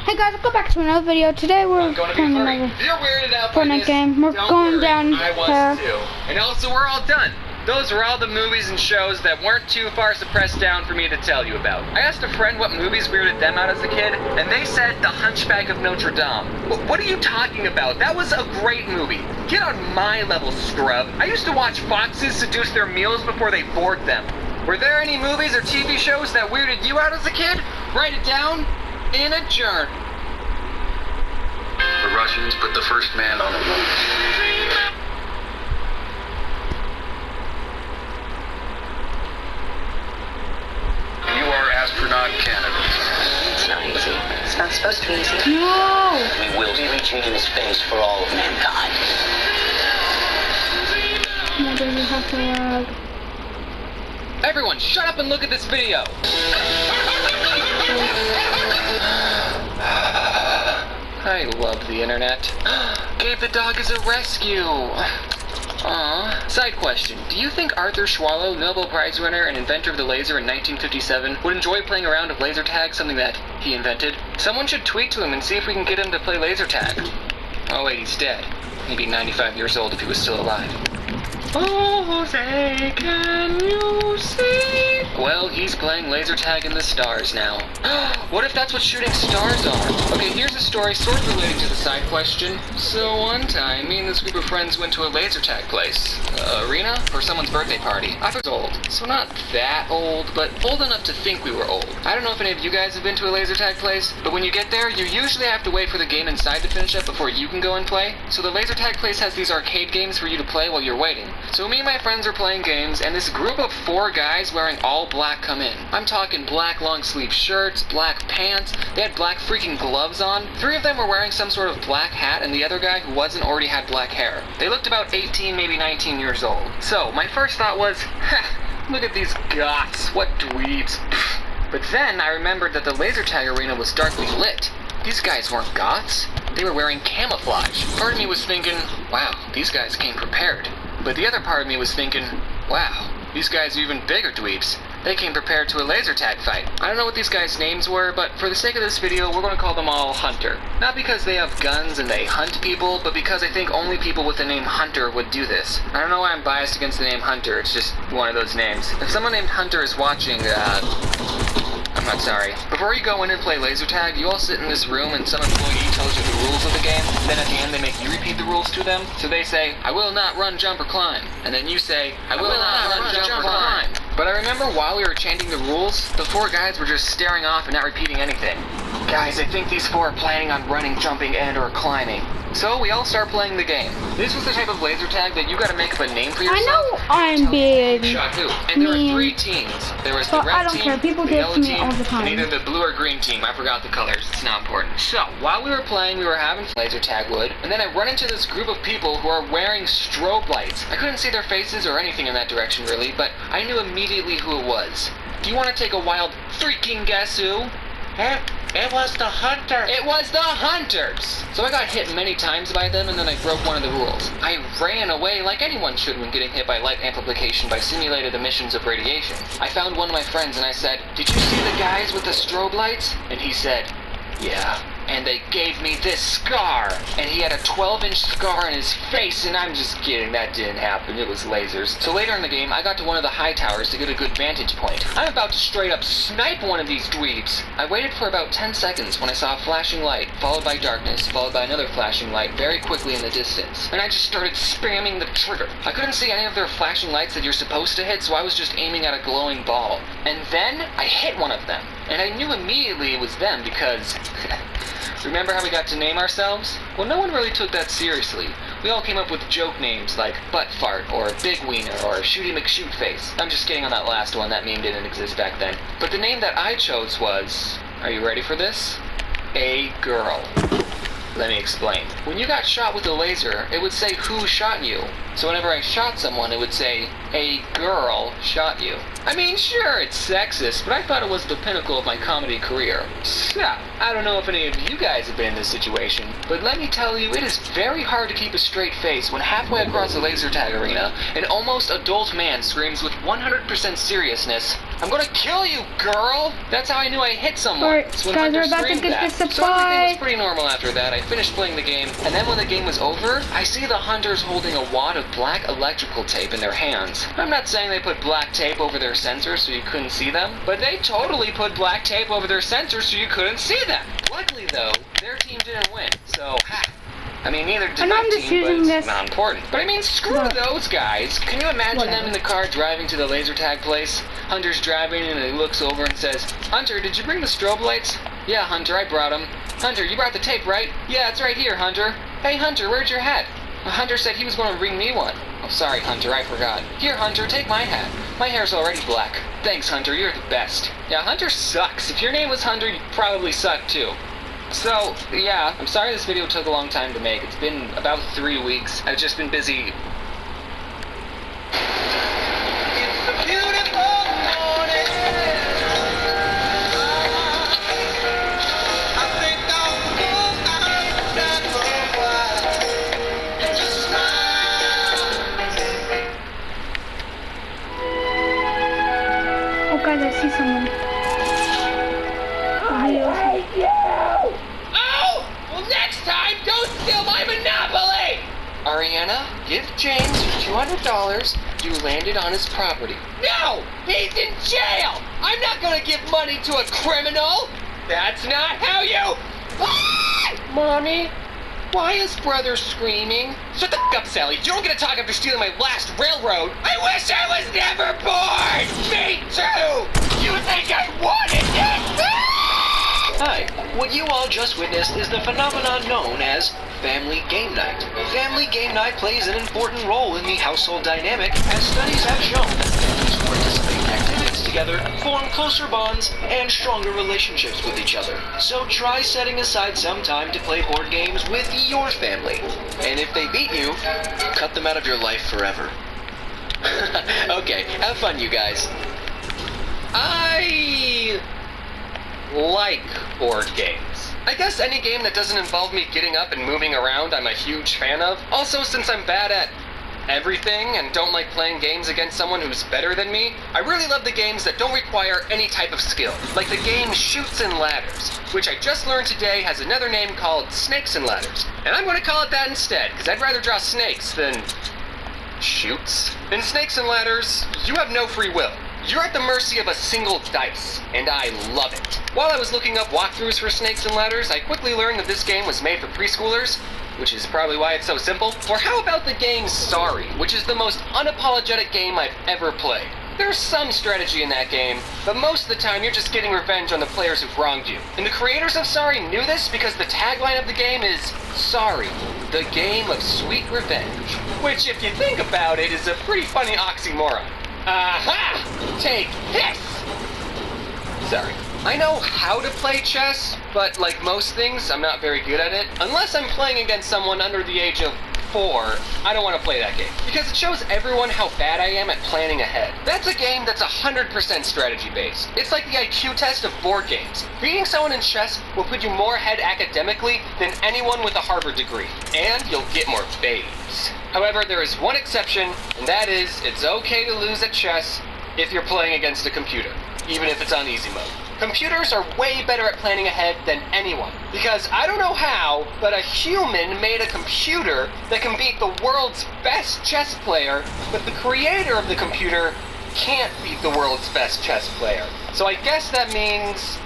Hey guys, welcome back to another video. Today we're playing another Fortnite game. We're going down I was too. And also, we're all done. Those were all the movies and shows that weren't too far suppressed down for me to tell you about. I asked a friend what movies weirded them out as a kid, and they said The Hunchback of Notre Dame. What are you talking about? That was a great movie. Get on my level, scrub. I used to watch foxes seduce their meals before they bored them. Were there any movies or TV shows that weirded you out as a kid? Write it down in a journal. The Russians put the first man on the moon. You are astronaut candidates. It's not easy. It's not supposed to be easy. No! We will be reaching into space for all of mankind. What does it have to lag? Everyone, shut up and look at this video. I love the internet. Gabe the dog is a rescue. Aww. Side question. Do you think Arthur Schwallow, Nobel Prize winner and inventor of the laser in 1957, would enjoy playing a round of laser tag, something that he invented? Someone should tweet to him and see if we can get him to play laser tag. Oh wait, he's dead. He'd be 95 years old if he was still alive. Oh, say, can you see? Well, he's playing laser tag in the stars now. What if that's what shooting stars are? Okay, here's a story sort of relating to the side question. So one time, me and this group of friends went to a laser tag place. Arena? For someone's birthday party. I was old. So not that old, but old enough to think we were old. I don't know if any of you guys have been to a laser tag place, but when you get there, you usually have to wait for the game inside to finish up before you can go and play. So the laser tag place has these arcade games for you to play while you're waiting. So me and my friends are playing games, and this group of 4 guys wearing all black come in. I'm talking black long sleeve shirts, black pants, they had black freaking gloves on. 3 of them were wearing some sort of black hat, and the other guy who wasn't already had black hair. They looked about 18, maybe 19 years old. So my first thought was, look at these goths, what dweebs. But then I remembered that the laser tag arena was darkly lit. These guys weren't goths. They were wearing camouflage. Part of me was thinking, wow, these guys came prepared. But the other part of me was thinking, wow, these guys are even bigger dweebs. They came prepared to a laser tag fight. I don't know what these guys' names were, but for the sake of this video, we're going to call them all Hunter. Not because they have guns and they hunt people, but because I think only people with the name Hunter would do this. I don't know why I'm biased against the name Hunter, it's just one of those names. If someone named Hunter is watching, I'm not sorry. Before you go in and play laser tag, you all sit in this room and some employee tells you the rules of the game. Then at the end they make you repeat the rules to them. So they say, I will not run, jump, or climb. And then you say, I will not run, jump, or climb. But I remember while we were chanting the rules, the 4 guys were just staring off and not repeating anything. Guys, I think these 4 are planning on running, jumping, and or climbing. So we all start playing the game. This was the type of laser tag that you gotta make up a name for yourself. I know I'm being Shot who? And there were 3 teams. There was the but I red don't team, care. People the do it yellow to me team, all the time. and either the blue or green team. I forgot the colors. It's not important. So, while we were playing, we were having laser tag wood, and then I run into this group of people who are wearing strobe lights. I couldn't see their faces or anything in that direction really, but I knew immediately who it was. Do you want to take a wild freaking guess who? It was the Hunter. It was the Hunters! So I got hit many times by them, and then I broke one of the rules. I ran away like anyone should when getting hit by light amplification by simulated emissions of radiation. I found one of my friends and I said, did you see the guys with the strobe lights? And he said, yeah. And they gave me this scar. And he had a 12-inch scar in his face, and I'm just kidding, that didn't happen, it was lasers. So later in the game, I got to one of the high towers to get a good vantage point. I'm about to straight up snipe one of these dweebs. I waited for about 10 seconds when I saw a flashing light, followed by darkness, followed by another flashing light very quickly in the distance. And I just started spamming the trigger. I couldn't see any of their flashing lights that you're supposed to hit, so I was just aiming at a glowing ball. And then, I hit one of them. And I knew immediately it was them because... Remember how we got to name ourselves? Well, no one really took that seriously. We all came up with joke names like Butt Fart, or Big Wiener, or Shooty McShootface. I'm just kidding on that last one, that meme didn't exist back then. But the name that I chose was... Are you ready for this? A girl. Let me explain. When you got shot with a laser, it would say who shot you. So whenever I shot someone, it would say, a girl shot you. I mean, sure, it's sexist, but I thought it was the pinnacle of my comedy career. Now, I don't know if any of you guys have been in this situation, but let me tell you, it is very hard to keep a straight face when halfway across a laser tag arena, an almost adult man screams with 100% seriousness, I'm gonna kill you, girl! That's how I knew I hit someone. Alright, It's when guys, Hunter we're about to screamed get that. the So everything supply. was pretty normal after that. I finished playing the game, and then when the game was over, I see the hunters holding a wad of black electrical tape in their hands. I'm not saying they put black tape over their sensors so you couldn't see them, but they totally put black tape over their sensors so you couldn't see them. Luckily, though, their team didn't win, so I mean, neither did I know my I'm just team, but using it's this. not important. But I mean, screw What? those guys. Can you imagine them Whatever. in the car driving to the laser tag place? Hunter's driving and he looks over and says, Hunter, did you bring the strobe lights? Yeah, Hunter, I brought them. Hunter, you brought the tape, right? Yeah, it's right here, Hunter. Hey, Hunter, where's your hat? Hunter said he was going to bring me one. Oh, sorry, Hunter, I forgot. Here, Hunter, take my hat. My hair's already black. Thanks, Hunter, you're the best. Yeah, Hunter sucks. If your name was Hunter, you'd probably suck too. So, yeah, I'm sorry this video took a long time to make. It's been about 3 weeks. I've just been busy. It's a beautiful morning. I think I'll go outside for a while. Just smile. Oh, guys, I see someone. Well, next time, don't steal my Monopoly! Ariana, give James $200. You landed on his property. No! He's in jail! I'm not gonna give money to a criminal! That's not how you... Mommy, why is brother screaming? Shut the f*** up, Sally. You don't get to talk after stealing my last railroad. I wish I was never born! Me too! You think I wanted this? Hi, what you all just witnessed is the phenomenon known as family game night. Family game night plays an important role in the household dynamic, as studies have shown that families who participate in activities together form closer bonds and stronger relationships with each other. So try setting aside some time to play board games with your family. And if they beat you, cut them out of your life forever. Okay, have fun, you guys. I like board games. I guess any game that doesn't involve me getting up and moving around I'm a huge fan of. Also, since I'm bad at everything and don't like playing games against someone who's better than me, I really love the games that don't require any type of skill. Like the game Chutes and Ladders, which I just learned today has another name called Snakes and Ladders. And I'm going to call it that instead, because I'd rather draw snakes than chutes. In Snakes and Ladders, you have no free will. You're at the mercy of a single dice, and I love it. While I was looking up walkthroughs for Snakes and Ladders, I quickly learned that this game was made for preschoolers, which is probably why it's so simple. Or how about the game Sorry, which is the most unapologetic game I've ever played. There's some strategy in that game, but most of the time you're just getting revenge on the players who've wronged you. And the creators of Sorry knew this because the tagline of the game is Sorry, the game of sweet revenge. Which, if you think about it, is a pretty funny oxymoron. Aha! Take this! Sorry. I know how to play chess, but like most things, I'm not very good at it. Unless I'm playing against someone under the age of 4, I don't want to play that game. Because it shows everyone how bad I am at planning ahead. That's a game that's 100% strategy-based. It's like the IQ test of board games. Beating someone in chess will put you more ahead academically than anyone with a Harvard degree. And you'll get more babes. However, there is one exception, and that is, it's okay to lose at chess if you're playing against a computer, even if it's on easy mode. Computers are way better at planning ahead than anyone, because I don't know how, but a human made a computer that can beat the world's best chess player, but the creator of the computer can't beat the world's best chess player. So I guess that means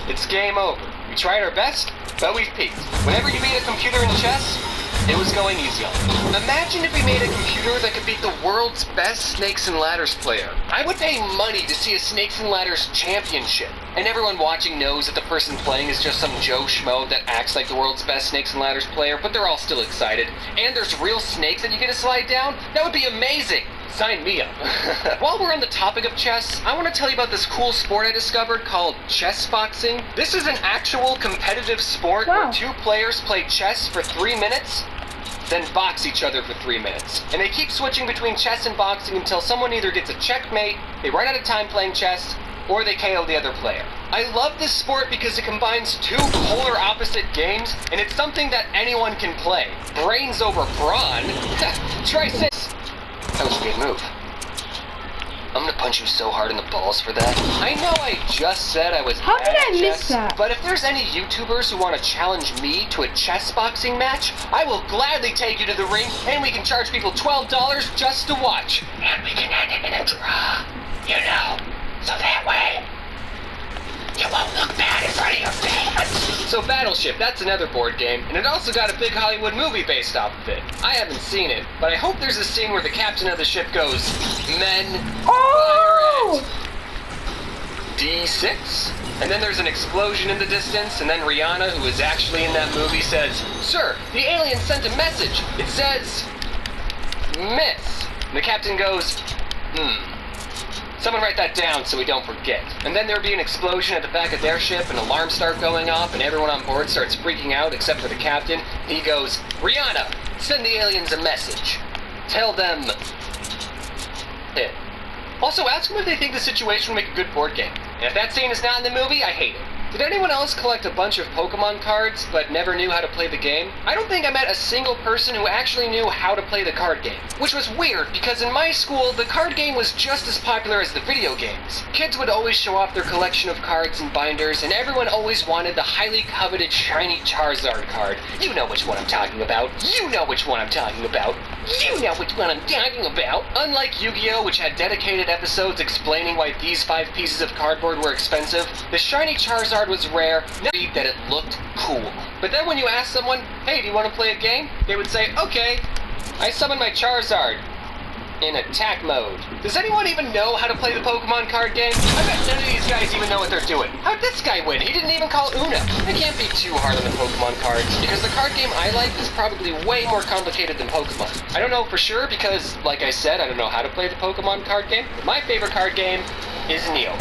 it's game over. We tried our best, but we've peaked. Whenever you beat a computer in chess, it was going easy on me. Imagine if we made a computer that could beat the world's best Snakes and Ladders player. I would pay money to see a Snakes and Ladders championship. And everyone watching knows that the person playing is just some Joe Schmo that acts like the world's best Snakes and Ladders player, but they're all still excited. And there's real snakes that you get to slide down? That would be amazing! Sign me up. While we're on the topic of chess, I want to tell you about this cool sport I discovered called chess boxing. This is an actual competitive sport where 2 players play chess for 3 minutes, then box each other for 3 minutes. And they keep switching between chess and boxing until someone either gets a checkmate, they run out of time playing chess, or they KO the other player. I love this sport because it combines 2 polar opposite games, and it's something that anyone can play. Brains over brawn? Try this. That was a good move. I'm gonna punch you so hard in the balls for that. I know I just said I was How bad did I at miss chess, that? but if there's any YouTubers who want to challenge me to a chess boxing match, I will gladly take you to the ring, and we can charge people $12 just to watch. And we can end it in a draw. You know, so that way you won't look bad in front of your fans. So Battleship, that's another board game, and it also got a big Hollywood movie based off of it. I haven't seen it, but I hope there's a scene where the captain of the ship goes, "Men, Oh! fire at D6?" And then there's an explosion in the distance, and then Rihanna, who is actually in that movie, says, "Sir, the alien sent a message. It says, miss." And the captain goes, Someone write that down so we don't forget. And then there'd be an explosion at the back of their ship, and alarms start going off, and everyone on board starts freaking out except for the captain. He goes, "Rihanna, send the aliens a message. Tell them it." Also, ask them if they think the situation would make a good board game. And if that scene is not in the movie, I hate it. Did anyone else collect a bunch of Pokemon cards but never knew how to play the game? I don't think I met a single person who actually knew how to play the card game. Which was weird, because in my school, the card game was just as popular as the video games. Kids would always show off their collection of cards and binders, and everyone always wanted the highly coveted shiny Charizard card. You know which one I'm talking about. You know which one I'm talking about. You know which one I'm talking about. Unlike Yu-Gi-Oh!, which had dedicated episodes explaining why these 5 pieces of cardboard were expensive, the shiny Charizard was rare, not that it looked cool. But then when you ask someone, "Hey, do you want to play a game?" they would say, "Okay, I summon my Charizard in attack mode." Does anyone even know how to play the Pokemon card game? I bet none of these guys even know what they're doing. How'd this guy win? He didn't even call Uno. I can't be too hard on the Pokemon cards, because the card game I like is probably way more complicated than Pokemon. I don't know for sure because, like I said, I don't know how to play the Pokemon card game. But my favorite card game is Neo.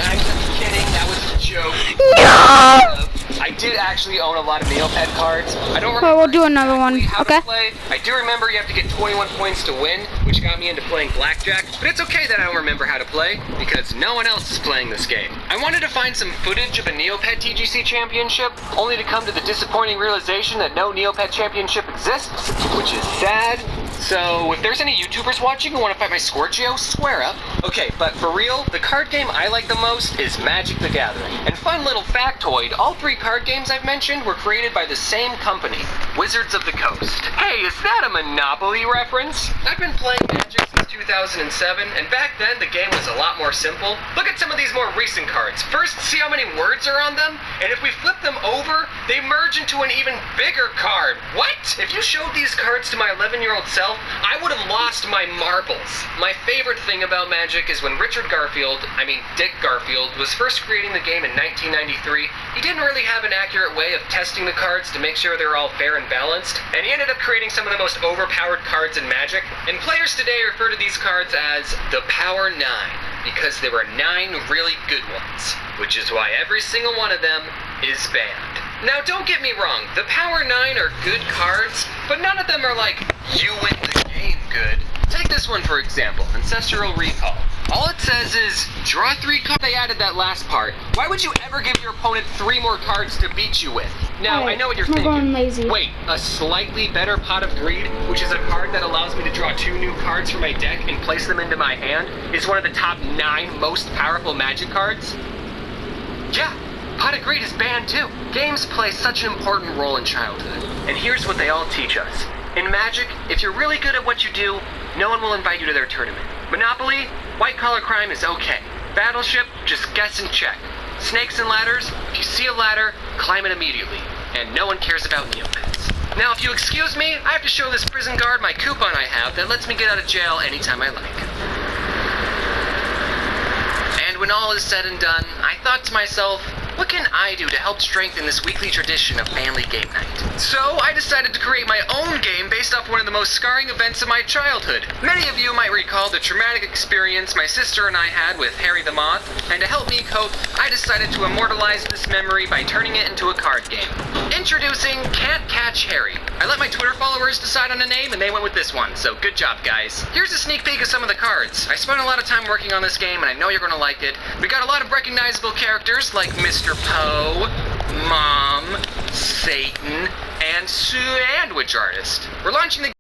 I'm just kidding, that was a joke. No! I did actually own a lot of Neopet cards. I don't remember. Well, we'll do another one, how okay? to play. I do remember you have to get 21 points to win, which got me into playing blackjack. But it's okay that I don't remember how to play, because no one else is playing this game. I wanted to find some footage of a Neopet TGC championship, only to come to the disappointing realization that no Neopet championship exists, which is sad. So, if there's any YouTubers watching who want to fight my Scorchio, square up. Okay, but for real, the card game I like the most is Magic the Gathering. And fun little factoid, all 3 card games I've mentioned were created by the same company, Wizards of the Coast. Hey, is that a Monopoly reference? I've been playing Magic since 2007, and back then the game was a lot more simple. Look at some of these more recent cards. First, see how many words are on them? And if we flip them over, they merge into an even bigger card. What? If you showed these cards to my 11-year-old self, I would have lost my marbles. My favorite thing about Magic is when Dick Garfield, was first creating the game in 1993, he didn't really have an accurate way of testing the cards to make sure they were all fair and balanced, and he ended up creating some of the most overpowered cards in Magic, and players today refer to these cards as the Power 9, because there were 9 really good ones, which is why every single one of them is banned. Now, don't get me wrong, the Power 9 are good cards, but none of them are like, you win the game good. Take this one for example, Ancestral Recall. All it says is, draw 3 cards. They added that last part. Why would you ever give your opponent 3 more cards to beat you with? Now, I know what you're we're thinking. going lazy. Wait, a slightly better Pot of Greed, which is a card that allows me to draw 2 new cards from my deck and place them into my hand, is one of the top 9 most powerful Magic cards? Yeah. Pot of Greed is banned too. Games play such an important role in childhood. And here's what they all teach us. In Magic, if you're really good at what you do, no one will invite you to their tournament. Monopoly, white-collar crime is okay. Battleship, just guess and check. Snakes and ladders, if you see a ladder, climb it immediately. And no one cares about Neopets. Now, if you excuse me, I have to show this prison guard my coupon I have that lets me get out of jail anytime I like. And when all is said and done, I thought to myself, what can I do to help strengthen this weekly tradition of family game night? So I decided to create my own game based off one of the most scarring events of my childhood. Many of you might recall the traumatic experience my sister and I had with Harry the Moth, and to help me cope, I decided to immortalize this memory by turning it into a card game. Introducing Can't Catch Harry. I let my Twitter followers decide on a name, and they went with this one, so good job, guys. Here's a sneak peek of some of the cards. I spent a lot of time working on this game, and I know you're going to like it. We got a lot of recognizable characters like Mr. Poe, Mom, Satan, and Sandwich Artist. We're launching the